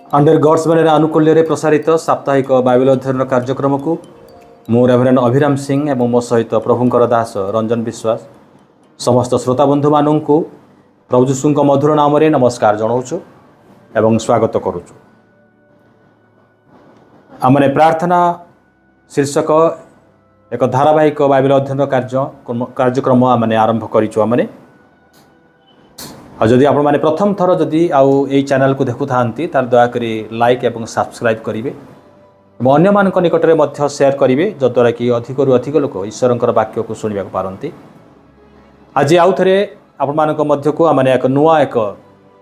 Under God's बने आनुकूल्य प्रसारित साप्ताहिक बाइबल अध्ययन कार्यक्रम को मु रेभरेंड अभिराम सिंह एवं मो सहित प्रभुंकर दास रंजन विश्वास समस्त श्रोता बंधु मानू प्रभु यीशु मधुर नाम नमस्कार जनाऊँ एवं स्वागत करुचु। आमने प्रार्थना शीर्षक एक धारावाहिक बाइबल अध्ययन कार्यक्रम आमने आरंभ करिछु। आमने जदि आपण माने प्रथम थर जदि आउ ए चैनल को देखु थांती तार दया करी लाइक एवं सब्सक्राइब करिवे एवं अन्य मानक निकट रे मध्य शेयर करिवे जद्वारा कि अधिक रु अधिक लोक ईश्वरंकर वाक्य को सुनिबा पारंती। आज आउ थरे आपण मानक मध्य को आमने एक नुआ एक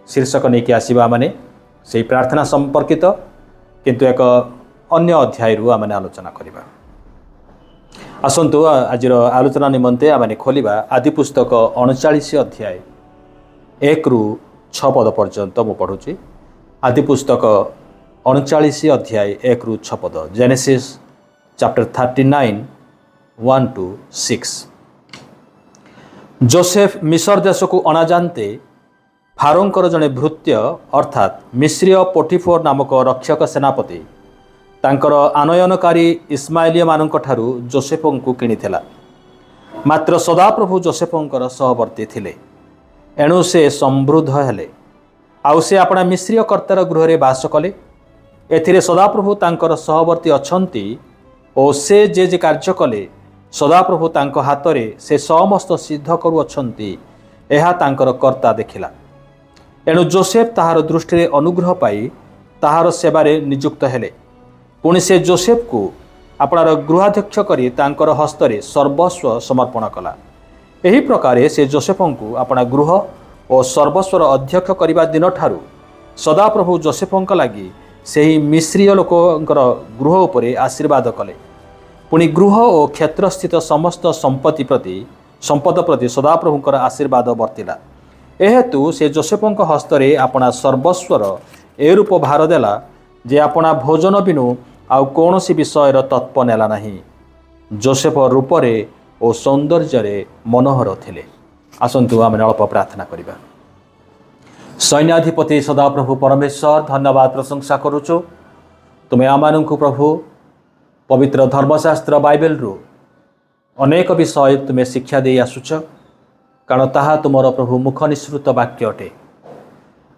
शीर्षक नै कि आसीबा माने सेही प्रार्थना संपर्कित किंतु एक अन्य अध्याय रु आमने आलोचना करिबा। आसंतु आज आलोचना निमंते आमने खोलिबा आदि पुस्तक 39 अध्याय 1 रु 6 पद पर्यंत मु पढ़ुची। आदि पुस्तक 39 अध्याय 1 रु 6 पद जेनेसिस चैप्टर 39 1 to 6। जोसेफ मिस्र देश को अना जानते फारोंकर जड़े भृत्य अर्थात मिस्रीय पोटिफोर नामक रक्षक सेनापति तांकर आनयनकारी इस्माइलिय मानक ठारू जोसेफों को किनिथिला। मात्र सदाप्रभु जोसेफोंकर सहवर्ती थिले एणु से समृद्ध हेले आउ से अपना मिश्रीय कर्तार गृह रे बास कले। एथिरे सदाप्रभु तांकर सहवर्ती अछंती और से जे कार्य कले सदाप्रभु तांको हाथ रे से समस्त सिद्ध करुअछंती एहा तांकर कर्ता देखिला। एणु जोसेफ ताहार दृष्टि रे अनुग्रह पाई ताहार सेवारे नियुक्त हेले। पुणी से जोसेफ को अपनार गृहाध्यक्ष करी तांकर हस्तरे सर्वस्व समर्पण कला। एही प्रकारे से जोसेफों को अपना गृह और सर्वस्वर अध्यक्ष करने दिन ठारू सदाप्रभु जोसेफों लगी से ही मिश्रीय लोकंकर गृह उपरे आशीर्वाद कले। पुणी गृह और क्षेत्रस्थित समस्त संपद प्रति सदाप्रभुंकर आशीर्वाद वर्तिला। एहेतु से जोसेफों हस्तरे अपना सर्वस्वर ए रूप भार देला जे अपना भोजन बिनु आउ कौनसी विषयर तत्प नेला नहीं। जोसेफ रूपरे और सौंदर्य मनोहर थिले। आसंतु आम अल्प प्रार्थना करिबा। सैन्याधिपति सदाप्रभु परमेश्वर धन्यवाद प्रशंसा करुचु। तुम्हें आमानंकु प्रभु पवित्र धर्मशास्त्र बाइबल रु अनेक विषय तुम्हें शिक्षा दे आसुच कारण ताहा तुमर प्रभु मुख निसृत वाक्य अटे।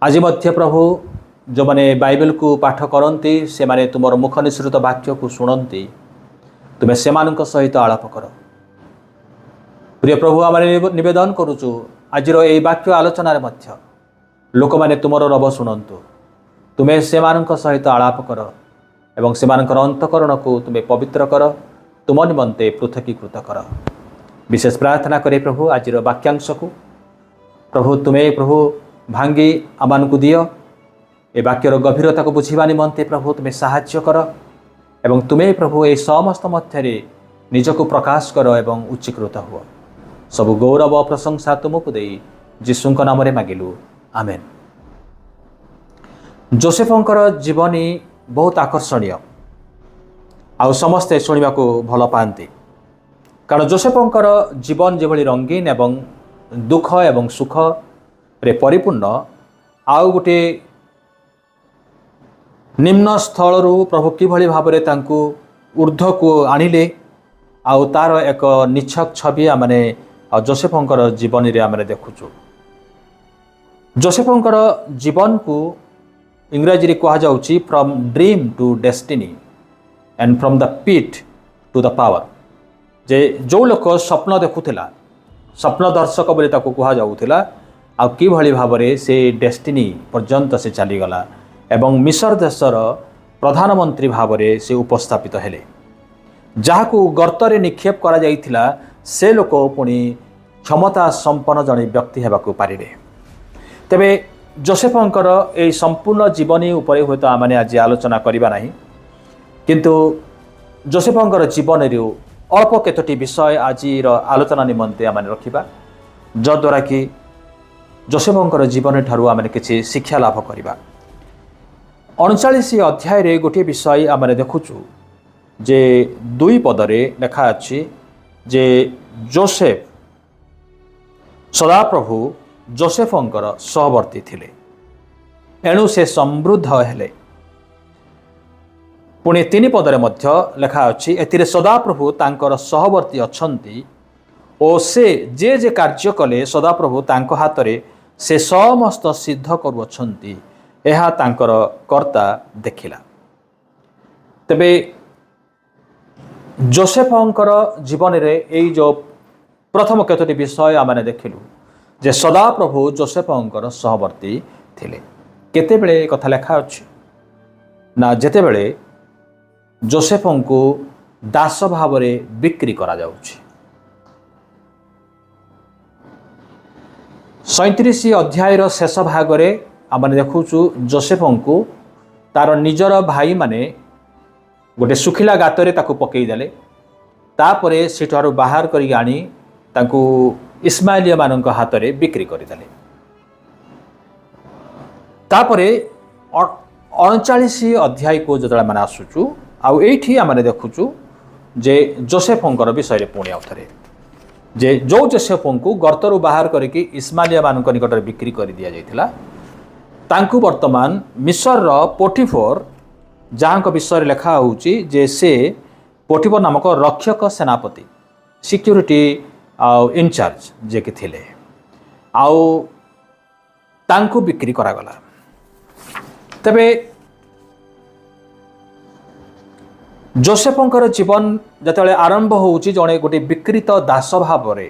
आज मध्य प्रभु जो माने बाइबल को पाठ करती से माने तुमर मुख निसृत वाक्य को शुणती तुम्हें सेमानक सहित आलाप कर। प्रिय प्रभु आम निवेदन करुचु आज ये वाक्य आलोचन मध्य लोक मैंने तुमर रब शुणु तुम्हें सेमानक सहित आलाप कर एवं सेमानकर अंतकरण को तुम्हें पवित्र कर तुम निमंते पृथकीकृत कर। विशेष प्रार्थना करे प्रभु आज वाक्यांश को प्रभु तुम्हें प्रभु भांगी आमान को दियो ए वाक्यर गभीरता को बुझा निमंते प्रभु तुम्हें साहाय्य कर एवं तुम्हें प्रभु ये समस्त मध्य निजक प्रकाश कर एवं उच्चीकृत हुआ। सब गौरव प्रशंसा तुमको दे जीशुंक नाम रे मागिलु आमेन। जोसेफंकर जीवनी बहुत आकर्षणीय आउ समस्ते शुणा को भल पाती कारण जोसेफंकर जीवन जो रंगीन एवं दुख एवं सुख रे परिपूर्ण आउ गोटे निम्न स्थल प्रभु किभली भाव में ऊर्ध्व को आनिले आउ तार एक निछक छवि आमने जोसेफंकर जीवन रे आमने देखुचु। जोसेफंकर जीवन को इंग्रजी कहा जाउची from dream to destiny and from the pit to the power. जे जो लोक स्वप्न देखुला स्वप्न दर्शक बोली ताको कहा जाउथिला आ किभली भाव में से डेस्टिनी पर्यंत से चलीगला एवं मिस्र देशर प्रधानमंत्री भाव में से उपस्थापित हेले। जहाकू गर्तरे निक्षेप करा जाइथिला से लोक पुणी क्षमता संपन्न जड़े व्यक्ति हेबाकू पारिबे। तेबे जोसेफंकर ए संपूर्ण जीवनी उपरे हयत आमाने आज आलोचना करिबा नाही किंतु जोसेफंकर जीवन अल्प केतोटी विषय आज आलोचना निमंते आमाने रखिबा जद्वारा कि जोसेफंकर जीवन ठारू आमाने किछि शिक्षा लाभ करिबा। 39 अध्याय रे गोटे विषय आमाने देखुचु जे 2 पदरे लिखा अछि जे जोसेफ सदाप्रभु जोसेफंकर सहवर्ती थिले एणु से समृद्ध हेले पुणी 3 पदरे मध्य लेखा अछि एथिरे सदाप्रभु तांकर सहवर्ती अछंती ओ से जे कार्य कले सदाप्रभु तांको हातरे से समस्त सिद्ध करुअछंती एहा तांकर कर्ता देखिला। तेबे जोसेफंकर जीवन रे एई जो प्रथम केतोटी विषय आमने देखिलु जे सदाप्रभु जोसेफंकर सहवर्ती थिले। केतेबेले कथा लेखा अछि ना जेतेबेले जोसेफंकु दास भावरे बिक्री करा जाउछि। 37 अध्यायर शेष भागरे आमने देखुछु जोसेफंकु तार निजर भाई माने गोटे सुखिला गातरे ताकू पकई देले तापरे सेठारु बाहर करी आनी ताकू इस्माइलिया मानक हातरे बिक्री करदेले। तापरे 39 अध्याय को जतला माने आसुचु आउ एठी आमने देखुचु जे जोसेफंकर विषय पुणी आउथरे जे जो जोसेफंकु गर्तरु बाहर करिकि इस्माइलिया मानक निकटरे बिक्री कर दिया जायतिला तांकु वर्तमान मिस्र पोटिफर जहाँ विषय लेखा होउची जे से पोटिफर नामक रक्षक सेनापति सिक्यूरिटी इनचार्ज जे कि थिले आउ तांकु बिक्री करागला। तबे जोसेफंकर जीवन जतले आरंभ होउची जणे गोटे विकृत दास भावरे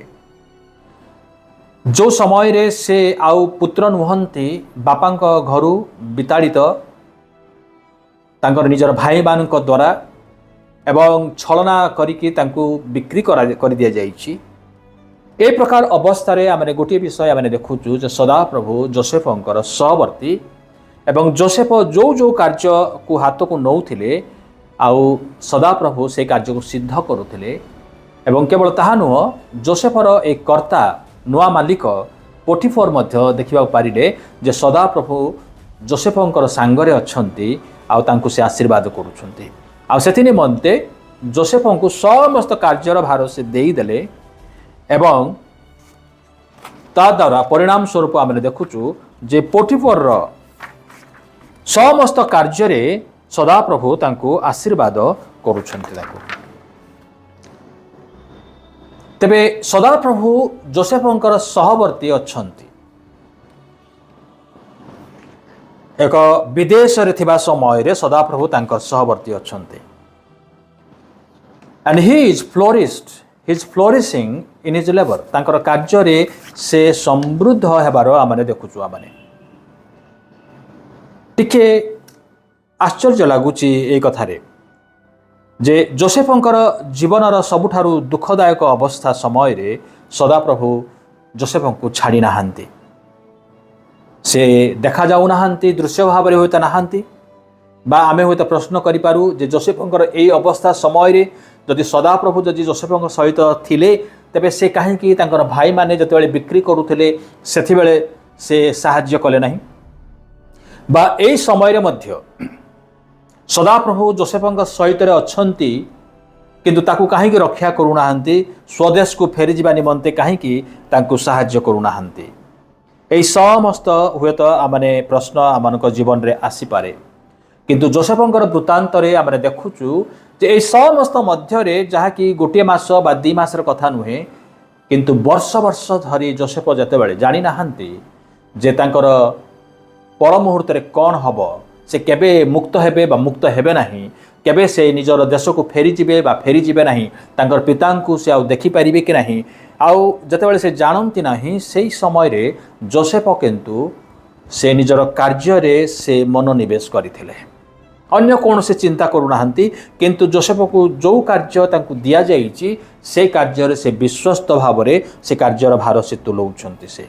जो समय रे से आउ पुत्र नुहंती बापांक घरु विताड़ित तांकर निजर भाई मानक द्वारा एवं छलना करिकि तांकु बिक्री कर दिया जाइछि। ए प्रकार अवस्था रे आमने गोटे विषय आमने देखुछु जे सदाप्रभु जोसेफंकर सहवर्ती एवं जोसेफ जो जो कार्य को हाथ को नौथिले आउ सदाप्रभु से कार्य को सिद्ध करुथिले एवं केवल ताहा नुह जोसेफर एक कर्ता नुआ मालिक पोटिफर मध्य देखिबा पारिले जे सदाप्रभु जोसेफंकर सांगरे अछंती आउ तांकु से आशीर्वाद करुछंती आउ सेति निमंते जोसेफंकु समस्त कार्यर भार से देई देले एवं ता द्वारा परिणाम स्वरूप आमने देखुचु जे पोटिफर रो समस्त कार्य रे सदाप्रभु तांकु आशीर्वाद करुछंती ताकु। तेबे सदाप्रभु जोसेफंकर सहवर्ती अछंती एक विदेश रे थिबा समय रे सदाप्रभु तांकर सहवर्ती अछंती and he is flourishing in his labour तांकर कार्य रे से समृद्ध हेबार आमने देखुछु। आमने टिके आश्चर्य लागुची ए कथारे जे जोसेफंकर जीवनर सबुठारु दुखदायक अवस्था समय रे सदाप्रभु जोसेफंकु छाड़ी नाहांती से देखा जाऊ नाहांती दृश्य भाव में होता नाहांती बा आमे होता प्रश्न करि पारू जे जोसेफंकर एई अवस्था समय रे जदि सदाप्रभु जदि जोसेफंक सहित थिले तेबे से काहे कि तांकर भाई माने जतबेले बिक्री करूथिले सेथि बेले से सहाय्य कले नाही बा एई समय रे मध्य सदाप्रभु जोसेफंक सहित रे अछंती किंतु ताकू काहे कि रक्षा करू नाहांती स्वदेश को फेरी जिबा निमंते काहे कि तांकू सहाय्य करू नाहांती। एई समस्त हुएत आमने प्रश्न आमनक जीवन रे आसी पारे किंतु जोसेफंकर वृत्तांत रे आमने देखुचु जे एई समस्त मध्य रे जहा कि गोटे मास बा 2 मासर कथा नुहे किंतु वर्ष वर्ष धरी जोसेफ जते बेले जानि नाहांती जे तांकर पर मुहूर्त रे कोन हबो से केबे मुक्त हेबे बा मुक्त हेबे नाही केबे से निजर देश को फेरी जिबे बा फेरी जिबे नाही तांकर पितांकु से आउ देखि परिबे कि नाही आउ जतेबेले से जानती नाही सेही समय रे जोसेफ किंतु से निजर कार्य रे से मनोनिवेश करथिले अन्य कौन से चिंता करू नाहांती किंतु जोसेफ को जो कार्य तांकु दिया जाइछि से कार्य रे से विश्वस्त भाव रे से कार्यर भार से तुलौछंती से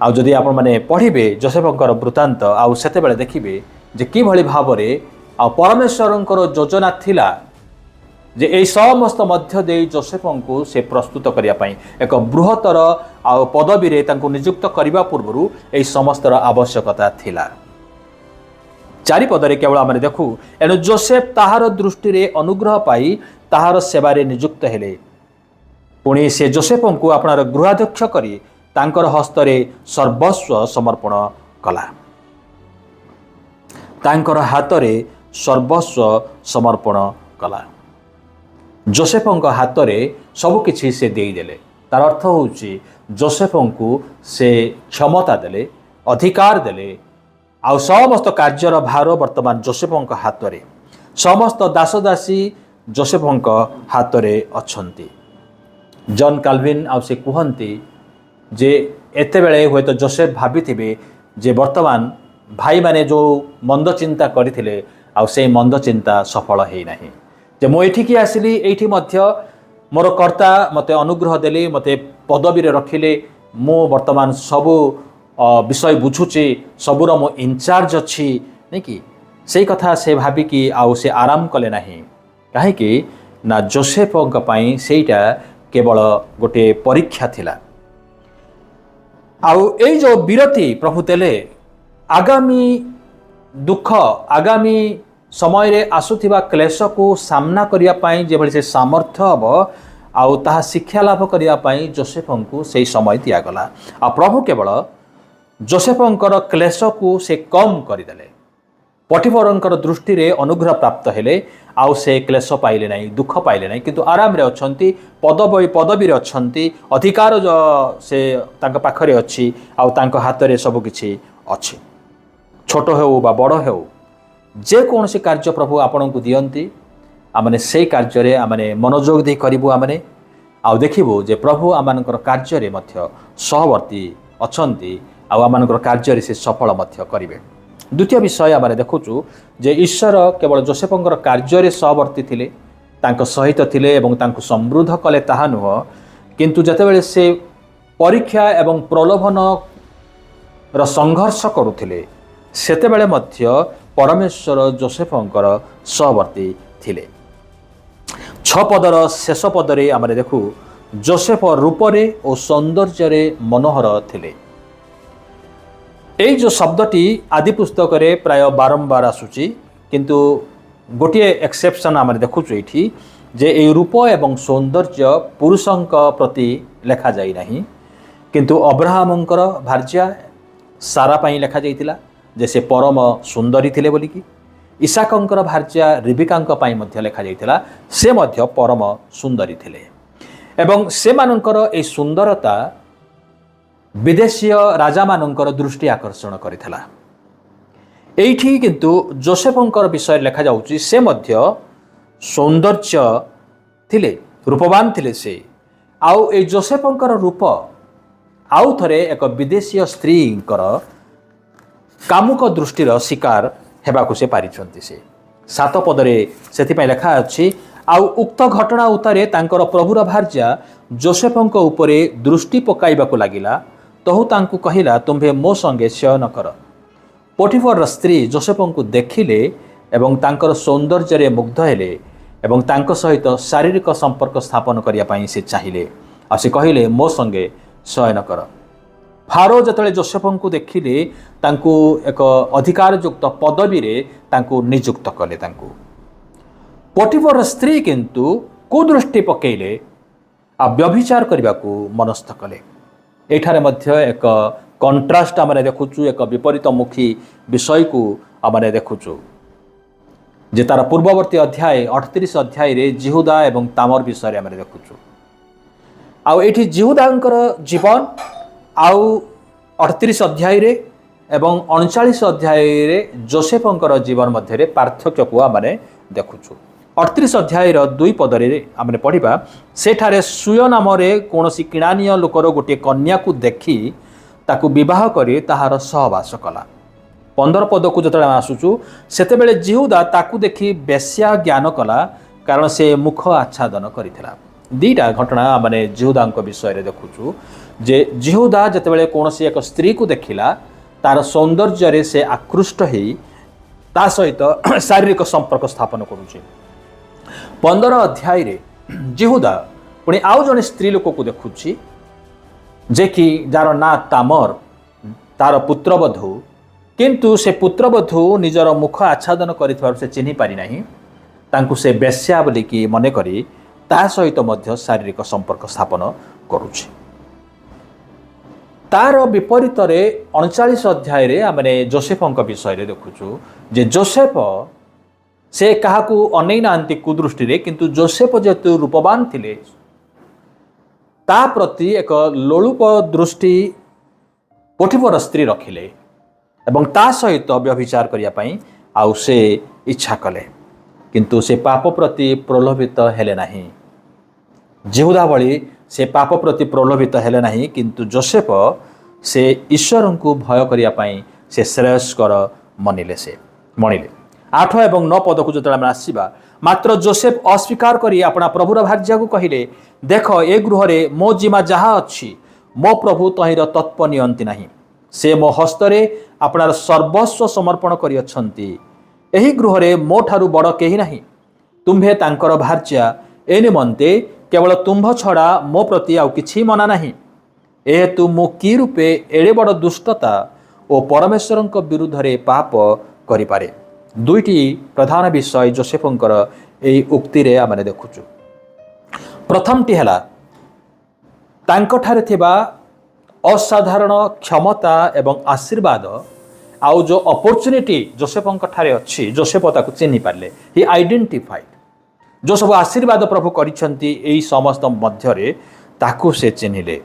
आउ जदि आपण माने पढ़िबे जोसेफंकर वृत्तांत आउ सेते बेले देखिबे जे कि भली भाव रे आ परमेश्वरंकर योजना थिला जे एई समस्त मध्य दे जोसेफंकु से प्रस्तुत करिया पई एक बृहत्तर आ पदवी रे तांकु नियुक्त करिबा पूर्वरु एई समस्तर आवश्यकता थिला। 4 पदरे केवल आमे देखु एनु जोसेफ ताहार दृष्टि रे अनुग्रह पाई ताहार सेवा रे नियुक्त हेले पुणी से जोसेफंकु आपणार गृहाध्यक्ष करी तांकर हस्तरे सर्वस्व समर्पण कला। ତାଙ୍କର ହାତରେ ସର୍ବସ୍ୱ ସମର୍ପଣ କଲା। ଯୋସେଫଙ୍କ ହାତରେ ସବୁକିଛି ସେ ଦେଇଦେଲେ। ତାର ଅର୍ଥ ହେଉଛି ଯୋସେଫଙ୍କୁ ସେ କ୍ଷମତା ଦେଲେ, ଅଧିକାର ଦେଲେ, ଆଉ ସମସ୍ତ କାର୍ଯ୍ୟର ଭାର ବର୍ତ୍ତମାନ ଯୋସେଫଙ୍କ ହାତରେ। ସମସ୍ତ ଦାସଦାସୀ ଯୋସେଫଙ୍କ ହାତରେ ଅଛନ୍ତି। ଜନ୍ କାଲଭିନ୍ ଆଉ ସେ କୁହନ୍ତି ଯେ ଏତେବେଳେ ହୁଏତ ଯୋସେଫ ଭାବିଥିବେ ଯେ ବର୍ତ୍ତମାନ ଭାଇମାନେ ଯେଉଁ ମନ୍ଦ ଚିନ୍ତା କରିଥିଲେ ଆଉ ସେଇ ମନ୍ଦ ଚିନ୍ତା ସଫଳ ହେଇନାହିଁ। ଯେ ମୁଁ ଏଠିକି ଆସିଲି, ଏଇଠି ମଧ୍ୟ ମୋର କର୍ତ୍ତା ମୋତେ ଅନୁଗ୍ରହ ଦେଲେ, ମୋତେ ପଦବୀରେ ରଖିଲେ, ମୁଁ ବର୍ତ୍ତମାନ ସବୁ ବିଷୟ ବୁଝୁଛି, ସବୁର ମୁଁ ଇନଚାର୍ଜ ଅଛି ନାଇଁ କି। ସେଇ କଥା ସେ ଭାବିକି ଆଉ ସେ ଆରାମ କଲେ ନାହିଁ। କାହିଁକି ନା ଯୋସେଫଙ୍କ ପାଇଁ ସେଇଟା କେବଳ ଗୋଟିଏ ପରୀକ୍ଷା ଥିଲା। ଆଉ ଏଇ ଯେଉଁ ବିରତି ପ୍ରଭୁ ଦେଲେ, ଆଗାମୀ ଦୁଃଖ, ଆଗାମୀ ସମୟରେ ଆସୁଥିବା କ୍ଲେଶକୁ ସାମ୍ନା କରିବା ପାଇଁ ଯେଭଳି ସେ ସାମର୍ଥ୍ୟ ହେବ ଆଉ ତାହା ଶିକ୍ଷା ଲାଭ କରିବା ପାଇଁ ଯୋସେଫଙ୍କୁ ସେହି ସମୟ ଦିଆଗଲା। ଆଉ ପ୍ରଭୁ କେବଳ ଯୋସେଫଙ୍କର କ୍ଲେଶକୁ ସେ କମ୍ କରିଦେଲେ। ପଟିଫରଙ୍କର ଦୃଷ୍ଟିରେ ଅନୁଗ୍ରହ ପ୍ରାପ୍ତ ହେଲେ, ଆଉ ସେ କ୍ଲେଶ ପାଇଲେ ନାହିଁ, ଦୁଃଖ ପାଇଲେ ନାହିଁ, କିନ୍ତୁ ଆରାମରେ ଅଛନ୍ତି, ପଦବୀରେ ଅଛନ୍ତି, ଅଧିକାର ସେ ତାଙ୍କ ପାଖରେ ଅଛି, ଆଉ ତାଙ୍କ ହାତରେ ସବୁକିଛି ଅଛି। ଛୋଟ ହେଉ ବା ବଡ଼ ହେଉ, ଯେକୌଣସି କାର୍ଯ୍ୟ ପ୍ରଭୁ ଆପଣଙ୍କୁ ଦିଅନ୍ତି, ଆମେ ସେଇ କାର୍ଯ୍ୟରେ ଆମେ ମନୋଯୋଗ ଦେଇ କରିବୁ ଆମେ, ଆଉ ଦେଖିବୁ ଯେ ପ୍ରଭୁ ଆମମାନଙ୍କର କାର୍ଯ୍ୟରେ ମଧ୍ୟ ସହବର୍ତ୍ତୀ ଅଛନ୍ତି, ଆଉ ଆମମାନଙ୍କର କାର୍ଯ୍ୟରେ ସେ ସଫଳ ମଧ୍ୟ କରିବେ। ଦ୍ୱିତୀୟ ବିଷୟ ଆମେ ଦେଖୁଛୁ ଯେ ଈଶ୍ୱର କେବଳ ଯୋସେଫଙ୍କର କାର୍ଯ୍ୟରେ ସହବର୍ତ୍ତୀ ଥିଲେ, ତାଙ୍କ ସହିତ ଥିଲେ ଏବଂ ତାଙ୍କୁ ସମୃଦ୍ଧ କଲେ ତାହା ନୁହଁ, କିନ୍ତୁ ଯେତେବେଳେ ସେ ପରୀକ୍ଷା ଏବଂ ପ୍ରଲୋଭନର ସଂଘର୍ଷ କରୁଥିଲେ, ସେତେବେଳେ ମଧ୍ୟ ପରମେଶ୍ୱର ଯୋସେଫଙ୍କର ସହବର୍ତ୍ତୀ ଥିଲେ। 6 ପଦର ଶେଷ ପଦରେ ଆମେ ଦେଖୁ ଯୋସେଫ ରୂପରେ ଓ ସୌନ୍ଦର୍ଯ୍ୟରେ ମନୋହର ଥିଲେ। এই যে শব্দটি আদি পুস্তকরে প্রায় বারম্বার আসুচি, কিন্তু গোটিয়ে এক্সেপশন আমি দেখুছু এটি যে এই রূপ এবং সৌন্দর্য পুরুষঙ্ক প্রতি লেখা যাই না, কিন্তু অব্রাহামঙ্কর ভার্যা সারা পাই লেখা যাইতিলা যে সে পরম সুন্দরী থিলে বলিকি। ইসাকঙ্কর ভার্যা রিবিকাঙ্ক পাই মধ্য লেখা যাইতিলা সে মধ্য পরম সুন্দরী থিলে, এবং সেমানঙ্কর এই সুন্দরতা বিদেশীয় রাজামানঙ্কর দৃষ্টি আকর্ষণ করিଥିଲା। এইଠି কিন্তু ଯୋସେଫଙ୍କର ବିଷୟରେ ଲେଖା ଯାଉଛି ସେ ମଧ୍ୟ ସୌନ୍ଦର୍ଯ୍ୟ ଥିଲେ, ରୂପବାନ ଥିଲେ ସେ। ଆଉ ଏଇ ଯୋସେଫଙ୍କର ରୂପ ଆଉ ଥରେ ଏକ ବିଦେଶୀୟ ସ୍ତ୍ରୀଙ୍କର କାମୁକ ଦୃଷ୍ଟିର ଶିକାର ହେବାକୁ ସେ ପାରିଛନ୍ତି। ସେ 7 ପଦରେ ସେଥିପାଇଁ ଲେଖା ଅଛି, ଆଉ ଉକ୍ତ ଘଟଣା ଉତ୍ତାରେ ତାଙ୍କର ପ୍ରଭୁର ଭାର୍ଯ୍ୟା ଯୋସେଫଙ୍କ ଉପରେ ଦୃଷ୍ଟି ପକାଇବାକୁ ଲାଗିଲା, ତହୁ ତାଙ୍କୁ କହିଲା, ତୁମ୍ଭେ ମୋ ସଙ୍ଗେ ଶୟନ କର। ପୋଟିଫରର ସ୍ତ୍ରୀ ଯୋସେଫଙ୍କୁ ଦେଖିଲେ ଏବଂ ତାଙ୍କର ସୌନ୍ଦର୍ଯ୍ୟରେ ମୁଗ୍ଧ ହେଲେ ଏବଂ ତାଙ୍କ ସହିତ ଶାରୀରିକ ସମ୍ପର୍କ ସ୍ଥାପନ କରିବା ପାଇଁ ସେ ଚାହିଁଲେ, ଆଉ ସେ କହିଲେ, ମୋ ସଙ୍ଗେ ଶୟନ କର। ଫାରୋ ଯେତେବେଳେ ଯୋସେଫଙ୍କୁ ଦେଖିଲେ, ତାଙ୍କୁ ଏକ ଅଧିକାରଯୁକ୍ତ ପଦବୀରେ ତାଙ୍କୁ ନିଯୁକ୍ତ କଲେ। ତାଙ୍କୁ ପୋଟିଫରର ସ୍ତ୍ରୀ କିନ୍ତୁ କୁଦୃଷ୍ଟି ପକାଇଲେ ଆଉ ବ୍ୟଭିଚାର କରିବାକୁ ମନସ୍ଥ କଲେ। ଏଠାରେ ମଧ୍ୟ ଏକ କଣ୍ଟ୍ରାଷ୍ଟ ଆମେ ଦେଖୁଛୁ, ଏକ ବିପରୀତମୁଖୀ ବିଷୟକୁ ଆମେ ଦେଖୁଛୁ ଯେ ତାର ପୂର୍ବବର୍ତ୍ତୀ ଅଧ୍ୟାୟ 38 ଅଧ୍ୟାୟରେ ଜିହୁଦା ଏବଂ ତାମର ବିଷୟରେ ଆମେ ଦେଖୁଛୁ। ଆଉ ଏଠି ଜିହୁଦାଙ୍କର ଜୀବନ ଆଉ 38 ଅଧ୍ୟାୟରେ ଏବଂ 39 ଅଧ୍ୟାୟରେ ଯୋସେଫଙ୍କର ଜୀବନ ମଧ୍ୟରେ ପାର୍ଥକ୍ୟକୁ ଆମେ ଦେଖୁଛୁ। 38 ଅଧ୍ୟାୟର 2 ପଦରେ ଆମେ ପଢ଼ିବା, ସେଠାରେ ସୁୟ ନାମରେ କୌଣସି କିଣାନୀୟ ଲୋକର ଗୋଟିଏ କନ୍ୟାକୁ ଦେଖି ତାକୁ ବିବାହ କରି ତାହାର ସହବାସ କଲା। 15 ପଦକୁ ଯେତେବେଳେ ଆମେ ଆସୁଛୁ, ସେତେବେଳେ ଜିହୁଦା ତାକୁ ଦେଖି ବେଶ୍ୟା ଜ୍ଞାନ କଲା, କାରଣ ସେ ମୁଖ ଆଚ୍ଛାଦନ କରିଥିଲା। 2ଟା ଘଟଣା ଆମେ ଜିହୁଦାଙ୍କ ବିଷୟରେ ଦେଖୁଛୁ ଯେ ଜିହୁଦା ଯେତେବେଳେ କୌଣସି ଏକ ସ୍ତ୍ରୀକୁ ଦେଖିଲା, ତାର ସୌନ୍ଦର୍ଯ୍ୟରେ ସେ ଆକୃଷ୍ଟ ହୋଇ ତା ସହିତ ଶାରୀରିକ ସମ୍ପର୍କ ସ୍ଥାପନ କରୁଛି। 15 ଅଧ୍ୟାୟରେ ଜିହୁଦା ପୁଣି ଆଉ ଜଣେ ସ୍ତ୍ରୀ ଲୋକକୁ ଦେଖୁଛି, ଯେ କି ଯାହାର ନାଁ ତାମର, ତାର ପୁତ୍ରବଧୂ, କିନ୍ତୁ ସେ ପୁତ୍ରବଧୂ ନିଜର ମୁଖ ଆଚ୍ଛାଦନ କରିଥିବାରୁ ସେ ଚିହ୍ନି ପାରିନାହିଁ। ତାଙ୍କୁ ସେ ବେଶ୍ୟା ବୋଲିକି ମନେକରି ତା ସହିତ ମଧ୍ୟ ଶାରୀରିକ ସମ୍ପର୍କ ସ୍ଥାପନ କରୁଛି। तार विपरीत 39 अध्याय आमने जोसेफ विषय देखुचु जे जोसेफ से क्या अनै ना कुदृष्टि किंतु जोसेफ जेहेतु रूपवान थिले ता प्रति एक लोलुप दृष्टि पोटिफर स्त्री रखिले एवं ता सहित व्यभिचार करने आउ से इच्छा कले किंतु से पाप प्रति प्रलोभित हेले नहीं। जिहुदा भली से पाप प्रति प्रलोभित हेले नहीं किंतु जोसेफ से ईश्वर को भय करने से श्रेयस्कर मनिले से मणिले 8 एवं 9 पद को जो आसवा मात्र जोसेफ अस्वीकार करी अपना प्रभुर भार्या को कहले देख ए गृह मो जिमा जहाँ अच्छी मो प्रभु तहिर तत्व नियंती नहीं से मो हस्तरे अपनार सर्वस्व समर्पण करियछंती एही गृह मो ठारू बड़ केही नहीं तुम्भे तांकर भार्या ए निमंते केवल तुम्भ छड़ा मो प्रति आउ किछि मना नहीं एहेतु मु कि रूपे एड़े बड़ दुष्टता और परमेश्वर विरुद्ध रे पाप करिपारे। दुईटी प्रधान विषय जोसेफंकर एही उक्ति रे आमने देखुचु। प्रथमटी हैला तांकठारे थिबा असाधारण क्षमता एवं आशीर्वाद आउ जो अपॉर्चुनिटी जोसेफंकठारे अच्छी जोसेफ ताकू चिन्हि पारले ही आइडेंटिफाइड जो सब आशीर्वाद प्रभु करिसंती एही समस्त मध्यरे ताकू से चिन्हिले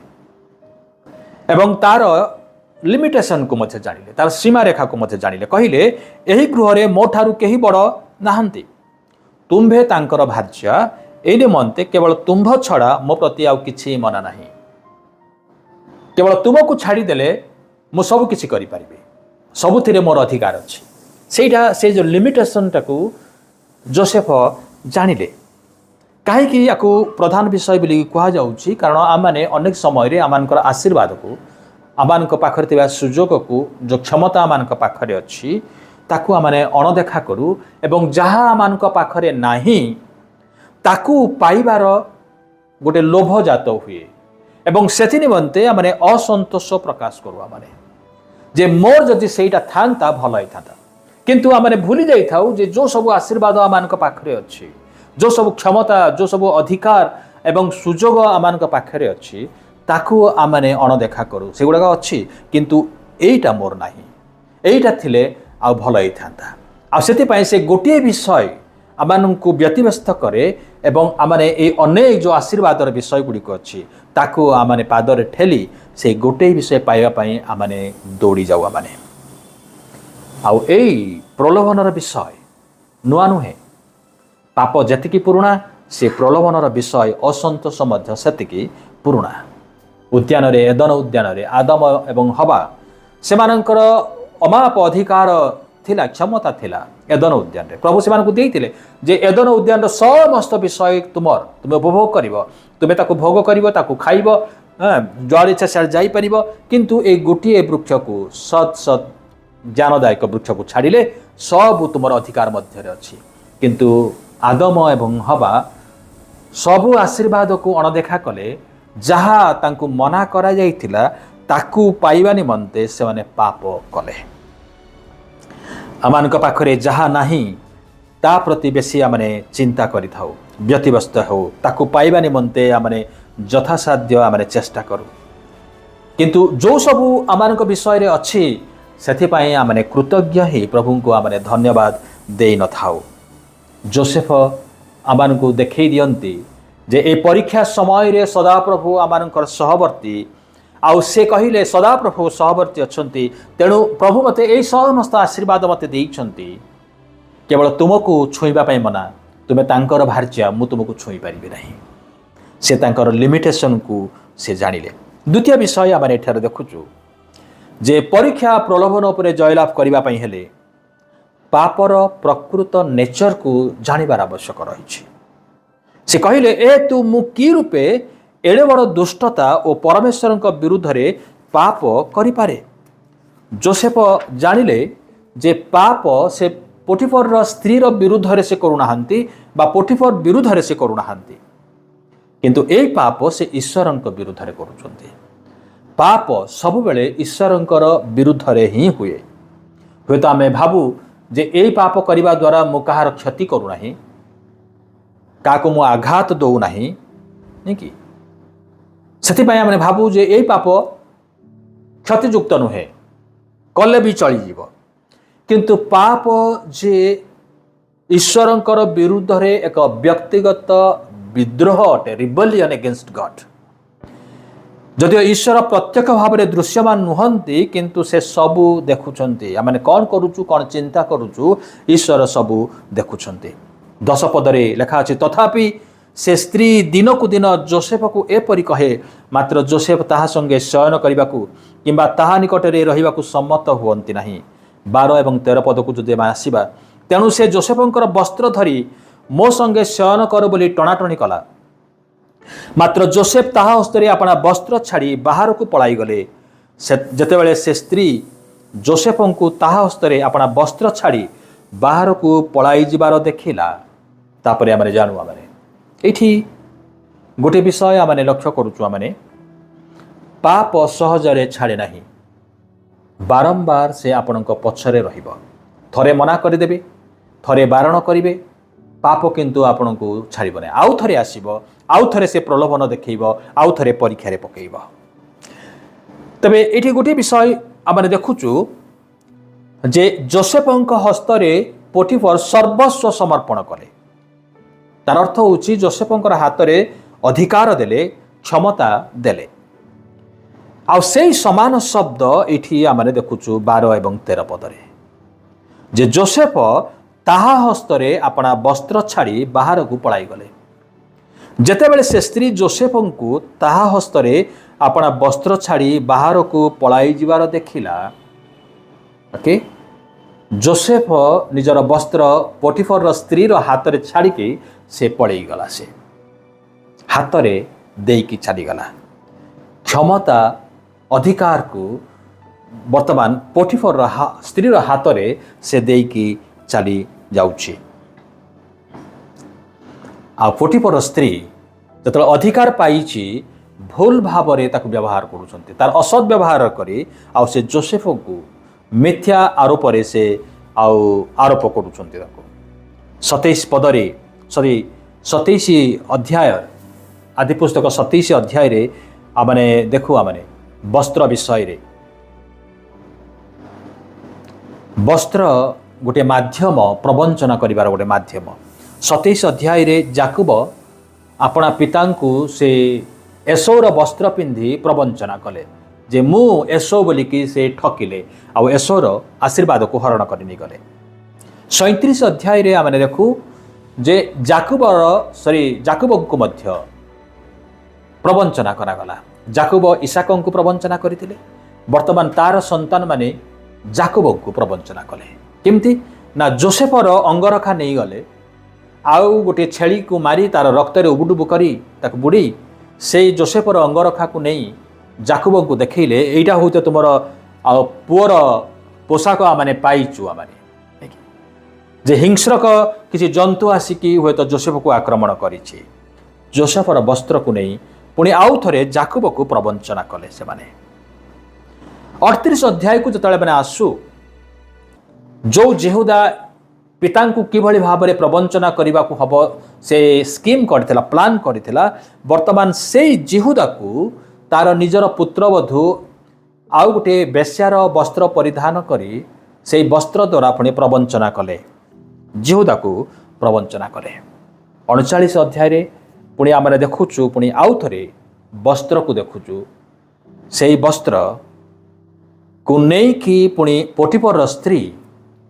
एवं तार लिमिटेशन को मध्य जानिले तार सीमा रेखा को मध्य जानिले कहिले एही गृह मो ठारू केही बड़ नाहंती तुम्भे तांकर भार्या ए निमंते केवल तुम्भ छड़ा मो प्रति आउ किछि मना नहीं केवल तुमको छाड़ीदेले मु सब किछि करि परिबे सबुथिरे मोर अधिकार अच्छी सेटा से जो लिमिटेशन टाकू जोसेफ जानिले कहीं या प्रधान विषय बोली कह जाऊँगी कारण आम मैंने अनेक समय आम आशीर्वाद को आम पाखे सुजोग को जो क्षमता आम पाखे अच्छी ताकू आम अणदेखा करूँ एवं जहाँ आम पाखे नाही ताकू पाइबार गोटे लोभ जात हुए एवं से निमंते आम असंतोष प्रकाश करूँ आम जे मोर जदि सेटा था भल होता किंतु आम भूली जाऊ जे जो सब आशीर्वाद आम पाखे अच्छी जो सब क्षमता जो सब अधिकार एवं सुजोग आम पाखे अच्छी ताकू आमने अणदेखा करूँ से गुड़ाक अच्छी किंतु एटा मोर नाही एटा थिले आ भल होता आपाई से गोटे विषय आम को व्यतिव्यस्त करे एवं आमने ये अनेक जो आशीर्वाद विषय गुड़िक अच्छी ताकू आमने पादरे ठेली से गोटे विषय पाइबापी आमने दौड़ी जाऊ आमने आउ एई प्रलोभनर विषय नुआ नुहे पाप जेतिकी पुरुणा से प्रलोभनर विषय असंतोष मध्य सेतिकी पुरुणा उद्यान रे एदन उद्यान रे आदम एवं हवा सेमानंकर अमाप अधिकार थिला क्षमता थिला एदन उद्यान रे प्रभु सेमानकु देइतिले जे एदन उद्यान रो समस्त विषय तुमे उपभोग करिवो तुमे ताकु भोग करिवो ताकु खाइबो जुआड़ इच्छा सियाड़ जाई परिबो किंतु ए गोटिए वृक्ष को सत सत ज्ञानदायक वृक्ष को छाड़िले सब तुमर अधिकार मध्य अच्छी किंतु आदम एवं हवा सबु आशीर्वाद को अणदेखा कले जहाँ तांकु मना करा जाइथिला ताकू पाइबा निमंते से माने पाप कले आमान पाखरे जहाँ नाही ता प्रति बेसी आमने चिंता करि थाउ व्यतिव्यस्त हो ताकू पाइबा निमंते आमने यथासाध्य आमने चेष्टा करू किंतु जो सबू आमान विषय रे अच्छी सेथिपाई आमने कृतज्ञ ही प्रभु को आमने धन्यवाद दे न थाउ जोसेफ आमान को देखई दियंती जे ए परीक्षा समय रे सदाप्रभु आमानकर सहवर्ती आउ से कहिले सदाप्रभु सहवर्ती अच्छंती तेणु प्रभु मते ए समस्त आशीर्वाद मते देइछंती केवल तुमको छुईबा पई मना तुमे तांकर भार्या मु तुमको छुई पारिबे नहीं से तांकर लिमिटेशन को से जानिले। द्वितीय विषय आम एठार देखुचु जे परीक्षा प्रलोभन उपरे जयलाभ करबा पई हेले पापर प्रकृत नेचर को जानिबार आवश्यक रही से कहले ए तू मु कि रूपे एड़े बड़ दुष्टता और परमेश्वर विरुद्ध रे पाप करिपारे। जोसेफ जानिले जे पाप से पोटिफर स्त्री विरुद्ध रे से करूनाहांती बा पोटिफर विरुद्ध रे से करूनाहांती किंतु ए पाप से ईश्वर विरुद्ध रे करूछंती। पाप सब बेले ईश्वर विरुद्ध रे ही हुए हुए तो आमे भाबू जे ए पाप करिबा द्वारा मु कहार क्षति करू नाही काको मु आघात दउ नाही कि सेथिपाई आमे भाबू जे ए पाप क्षतियुक्त नुहे कले भी चलीज किंतु पाप जे ईश्वरंकर विरुद्ध रे एक व्यक्तिगत विद्रोह अटे रिबेलियन अगेंस्ट गॉड जदिव ईश्वर प्रत्यक्ष भाव में दृश्यमान नुहंती किंतु से सबू देखुंती आम कौन करुचु कौन चिंता करुचु ईश्वर सबू देखुंती 10 पदरे लेखा अच्छी तथापि से स्त्री दिन को दिन जोसेफ को एपरि कहे मात्र जोसेफ ताहा संगे शयन करने को किंबा ताहा निकट में रहिबाकु सम्मत हुअंती नहीं 12 और 13 पद को जदि आसवा तेणु से जोसेफंकर वस्त्र धरी मो संगे शयन कर बोली टणाटणी कला मात्र जोसेफ ताहा हस्तरे अपना वस्त्र छाड़ी बाहर को पलाई गले जेतेबेले से स्त्री जोसेफ को ताहा हस्तरे अपना वस्त्र छाड़ी बाहर को पलाई जिबार देखिला तापरे आमे जानू आमे एठी गोटे विषय आमे लक्ष्य करूछु आमे पाप सहजरे छाड़े नाही बारंबार से आपणक पछरे रहिबो थरे मना करदेबे थरे बारण करिवे पाप किंतु आपन को छाड़ब ना आउ थे आसब आउ थे से प्रलोभन देखब आउ थे परीक्षा पकईब तबे ये गोटे विषय आम देखुचु जे जोसेफंक हस्तरे पोटिफर सर्वस्व समर्पण कले तार अर्थ हूँ जोसेफंकर हाथ में अधिकार देले क्षमता देले आउ से समान शब्द ये आम देखुचु 12 और 13 पदरे जे जोसेफ ताहा हस्तरे अपना वस्त्र छाड़ी बाहर को पलाई गले जेतेबेले से स्त्री जोसेफ को ताहा हस्तरे अपना वस्त्र छाड़ी बाहर को पलाई जिबार देखिला ओके जोसेफ निजर वस्त्र पोटिफर स्त्री हाथ में छाड़ी से पड़े गला से हाथ में देकी चलीगला क्षमता अधिकार को वर्तमान पोटिफर स्त्री हाथ में से देकी चली जाउछि आ पोटिफर स्त्री जत अधिकार पाई भूल भाव में व्यवहार करुँच तार असद व्यवहार करी आउ से जोसेफ को मिथ्या आरोप से आरोप करुँच 27 पदरे सॉरी 27 अध्याय आदि पुस्तक 27 अध्याय रे आमने देखु आमने वस्त्र विषय रे वस्त्र गोटे माध्यम प्रवंचना करिवार गोटे माध्यम 27 अध्याय रे जाकुब अपना पिता को से एसोर वस्त्र पिंधि प्रवंचना कले जे मु एसो बोलिकी से ठकिले आउ एसोर आशीर्वाद को हरण करनी गले 37 अध्याय रे आमने देखु जे जाकुब को मध्य प्रवंचना करागला जाकुब इसाक को प्रवंचना करथिले वर्तमान तार संतान माने जाकुब को प्रवंचना कले केमती ना जोसेफर अंगरखा नहीं गले आउ गोटे छेली को मारी तार रक्त रे उबुडुबु करी ताक बुड़ी से जोसेफर अंगरखा को नहीं जाकुब को देखैले एइटा होते तुमर पुअर पोशाक आमाने पाइचु आमाने जे हिंस्रक किसी जंतु आसिकी हुए तो जोसेफ को आक्रमण करिछि जोसेफर वस्त्र को नहीं पुणी आउ थे जाकुब को प्रवंचना कले से माने 38 अध्याय को जतले माने आसु जो जेहुदा पिता को किभली भाव में प्रवंचना करने को हम से स्कीम करथिला प्लान करथिला वर्तमान से जेहुदा को तार निजर पुत्रवधू आउ गोटे बेश्यार वस्त्र परिधान करी से वस्त्र द्वारा पुणी प्रवंचना कले जेहुदा को प्रवंचना कले 39 अध्याय रे पुणी आम देखुचु पुणी आउ थे वस्त्र को देखुचु से वस्त्र को नहीं कि पुणी पोटिफर स्त्री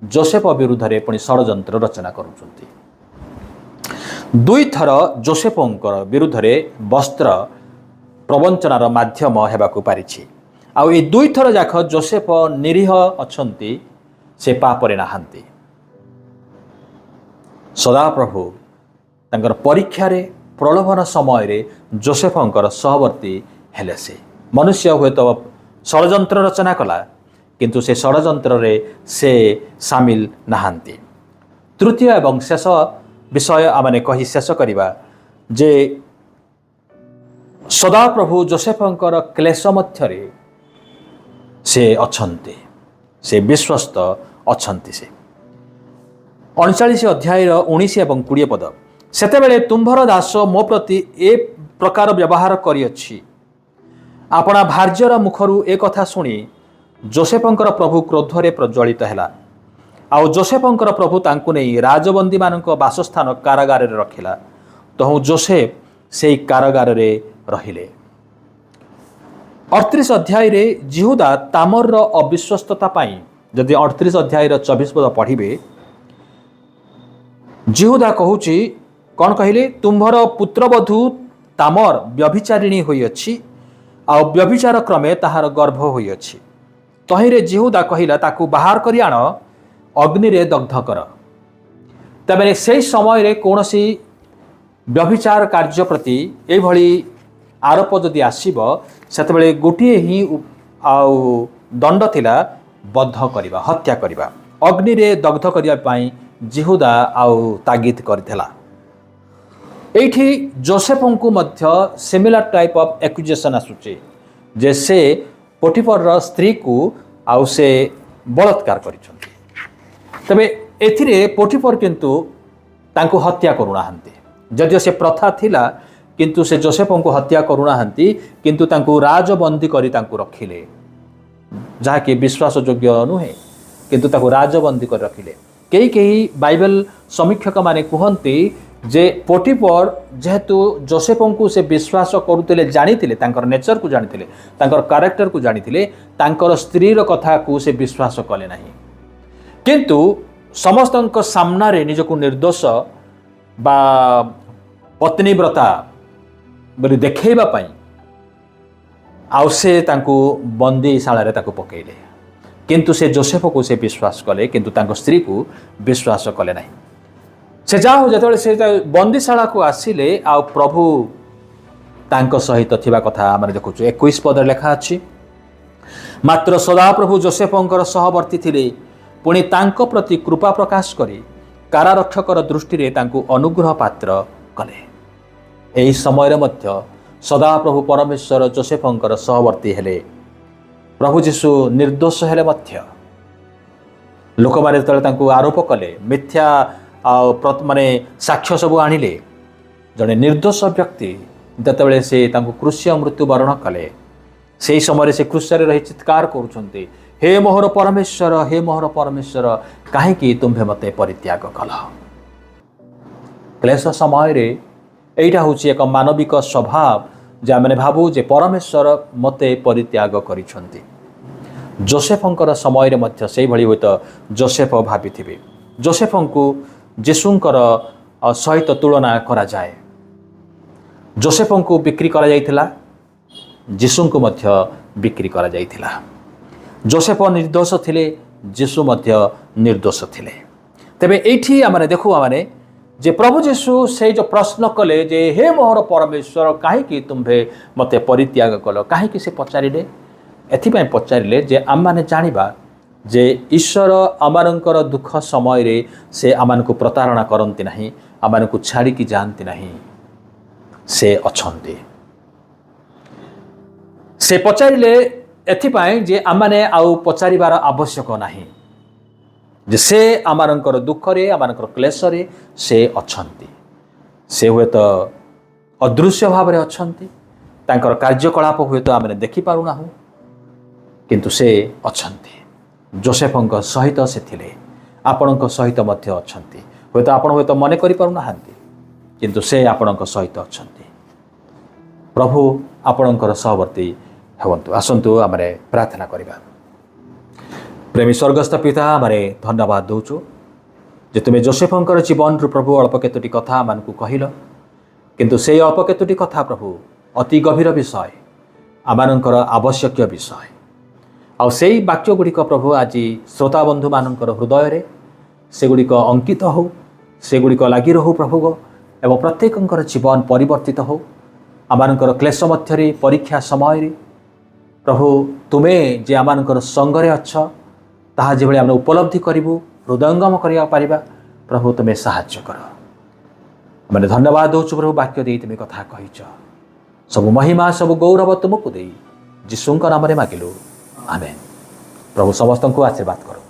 जोसेफ विरुद्ध में पुणी षड्यंत्र रचना करुछंती दुई थर जोसेफंकर विरुद्ध में वस्त्र प्रवंचनार माध्यम हेबाकु पारिछि आउ ए दुई थर जाख जोसेफ निरीह अछंती से पापरे नाहांती सदाप्रभु तांकर परीक्षा रे प्रलोभन समय रे जोसेफंकर सहवर्ती हेले से मनुष्य हुए तो षड्यंत्र रचना कला किंतु से षड्यंत्र रे से सामिल नाहांती तृतीय एवं शेष विषय आमने कही शेष करिबा जे सदाप्रभु जोसेफंकर क्लेश मध्यरे से अछंती से विश्वस्त अछंती से 39 अध्याय 19 एवं 20 पद सेतेबेले तुम्भर दास मो प्रति ए प्रकार व्यवहार करिअछि अपना भार्यर मुखरू ए कथा शुणी जोसेफंकर प्रभु क्रोधरे प्रज्वलित है। आउ जोसेफंकर प्रभु तांकु नहीं राजबंदी मानक बासस्थान कारागार रखिला। तो जोसेफ से कारागार रहिले। 38 अध्याय रे जिहुदा तामर अविश्वस्तता पाई जदि 38 अध्याय 24 पद पढ़िबे जिहुदा कहूची कौन कहले तुम्भर पुत्रवधू तामर व्यभिचारिणी होई अछि आ व्यभिचार क्रमे ताहार गर्भ होई अछि। तहिरे जिहुदा कहिला ताकू बाहर करी आण अग्नि रे दग्ध कर। तबे से समय रे कोनोसी व्यभिचार कार्य प्रति ए भली आरोप जदि आसीबो सेतबेले गोटिए ही आउ दंड थिला बद्ध करिबा हत्या करिबा अग्नि रे दग्ध करिया पाई जिहुदा आउ तागिद करथिला। एठी जोसेफंकु मध्य सिमिलर टाइप ऑफ एक्यूजेशन आसुचे जे से पोटिफर स्त्री को आउ से बलात्कार करिसंती। तबे एथिरे पोटिफर किंतु तांको हत्या करूनाहांती जदिओ से प्रथा थिला किंतु से जोसेफंकु हत्या करूनाहांती किंतु तांको राजबंदी करी तांको रखिले जहा कि विश्वास योग्य नुहे किंतु ताको राजबंदी कर रखिले। कई कई बाइबल समीक्षक माने कहंती जे पोटिफर जेहेतु जोसेफंकु से विश्वास करुतिले जानितिले तांकर नेचर को जानितिले तांकर कैरेक्टर को जानितिले तांकर स्त्रीर कथा को से विश्वास कले नाही किंतु समस्तक सामना रे निजको निर्दोष बा पत्नीव्रता बोली देखैबा पई आउ से तांको बंदीशाला रे ताको पकेइले किंतु से जोसेफ को से विश्वास कले किंतु तांको स्त्री को विश्वास कले नाही। से जाओ जतबेले से बंदीशाला को आसिले आ प्रभु तांको सहित थिबा कथा आमे देखुछु 21 पद लेखा अछि। मात्र सदा प्रभु जोसेफंकर सहवर्ती थिले पुणी तांको प्रति कृपा प्रकाश करी कारारक्षकर दृष्टि रे तांको अनुग्रह पात्र कले। एही समय रे मध्य सदा प्रभु परमेश्वर जोसेफंकर सहवर्ती हेले। प्रभु जीशु निर्दोष हेले मध्य लोक माने तळे तांको आरोप कले मिथ्या माने साक्ष्य सब आनिले जड़े निर्दोष व्यक्ति जतबेले से तांको क्रूस्य मृत्यु वरण कले से समय से क्रूस्य रही चित्कार करुछन्ते हे मोहर परमेश्वर काहेकि तुम्भे मते परित्याग कल। क्लेश समय रे एटा होची एक मानविक स्वभाव जे आमे भाबू जे परमेश्वर मते परित्याग करिछन्ते। जोसेफंकर समय रे मध्य सेही भली होत जोसेफ भाबिथिबे जोसेफंकु जेसुंकर सहित तुलना करा जाए। जोसेफंकु बिक्री करा जाइथिला जीशुंकु मध्य बिक्री करा जाइथिला। जोसेफ निर्दोष थिले जीशु मध्य निर्दोष थिले। तेबे एठी आमे देखु आमे जे प्रभु जीशु से जो प्रश्न कले जे हे मोहर परमेश्वर काहेकि तुम्भे मते परित्याग कल काहेकि से पचारिले एथिपाई पचारिले जे आम माने जानिबा जे ईश्वर आमानकर दुख समय रे से आमानकु प्रतारणा करंती नहीं आमानकु छाड़ी की जानती नहीं से अछंती। से पचारिले एथिपाई जे आमाने आउ पचारिबार आवश्यक नहीं जे से आमानकर दुख रे आमानकर क्लेश रे से अछंती। से हुए तो अदृश्य भाव रे अछंती तांकर कार्यकलाप हुए तो आमे देखि पारुना हूँ किंतु से अछंती। जोसेफंक सहित से थिले आपणक सहित मध्य अछंती हुए तो आपण हुए तो मने करि पारुना हांती किंतु से आपणक सहित अछंती। प्रभु आपणकर सहवर्ती हेवंतु। आसंतु आमे प्रार्थना करिबा। प्रेमी स्वर्गस्थ पिता आमे धन्यवाद दउछु जे तुमे जोसेफंकर जीवन रु प्रभु अल्प केतोटी कथा मानकु कहिल किंतु से अल्प केतोटी कथा प्रभु अति गभीर विषय आमानकर आवश्यक विषय आउ सेई वाक्य गुड़िक प्रभु आज श्रोता बंधु मानकर हृदय रे से गुड़िक अंकित हो से गुड़िक लगी रहू प्रभु गो एवं प्रत्येकंकर जीवन परिवर्तित हो आमानकर क्लेश मध्यरे परीक्षा समय रे प्रभु तुमे जे आमानकर संगरे अच्छ ताहा जेभଳି आमे उपलब्धि करिवु हृदयंगम करिया पारिबा प्रभु तुमे साहाय्य कर। आमे धन्यवाद दउछु प्रभु वाक्य देई तुमे कथा कहिछ सब महिमा सब गौरव तुमको देई यीशुंकर नाम रे मागिलु आमेन। प्रभु समस्त को आशीर्वाद करो।